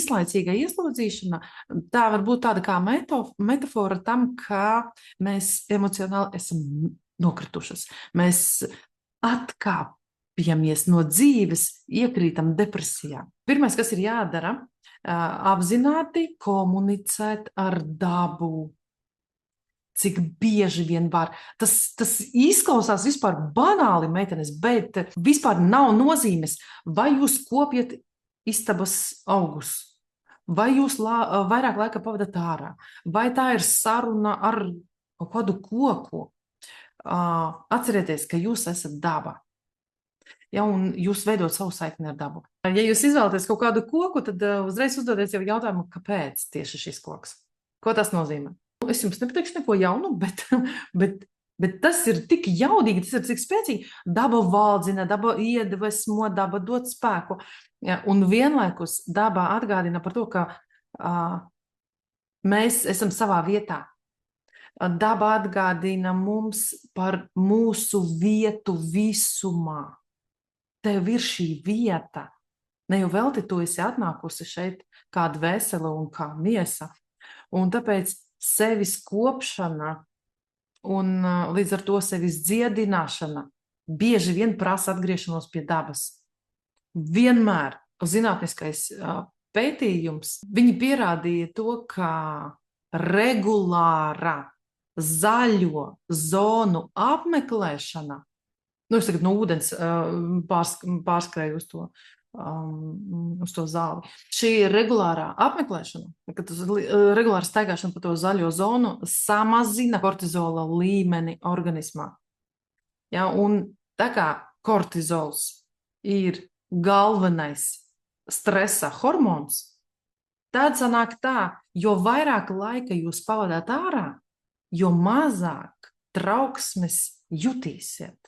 īslaicīga ieslodzīšana, tā var būt tāda kā metafora tam, kā mēs emocionāli esam nokritušas. Mēs atkāpjamies no dzīves, iekrītam depresijā. Pirmais, kas ir jādara, apzināti komunicēt ar dabu. Cik bieži vien var. Tas izklausās vispār banāli, meitenes, bet vispār nav nozīmes, vai jūs kopjat istabas augus, vai jūs vairāk laika pavadat ārā, vai tā ir saruna ar kaut kādu koku. Atcerieties, ka jūs esat daba. Ja, un jūs veidot savu saikni ar dabu. Ja jūs izvēlaties kaut kādu koku, tad uzreiz uzdodiet jau jautājumu, kāpēc tieši šis koks? Ko tas nozīmē? Es jums nepateikšu neko jaunu, bet tas ir tik jaudīgi, tas ir tik spēcīgi. Daba valdzina, daba iedvesmo, daba dod spēku. Ja, un vienlaikus daba atgādina par to, ka mēs esam savā vietā. Daba atgādina mums par mūsu vietu visumā. Tev ir šī vieta. Ne jau velti tu esi atnākusi šeit kā dvēsele un kā miesa. Un tāpēc sevis kopšana un līdz ar to sevis dziedināšana bieži vien prasa atgriešanos pie dabas. Vienmēr zinātniskais pētījums, viņi pierādīja to, ka regulāra zaļo zonu apmeklēšana, es tagad no ūdens pārskrēju uz to zāli. Šī regulārā apmeklēšana, kad regulāra staigāšana pa to zaļo zonu samazina kortizola līmeni organismā. Ja, un tā kā kortizols ir galvenais stresa hormons, tad sanāk tā, jo vairāk laika jūs pavadāt ārā, jo mazāk trauksmes jutīsiet.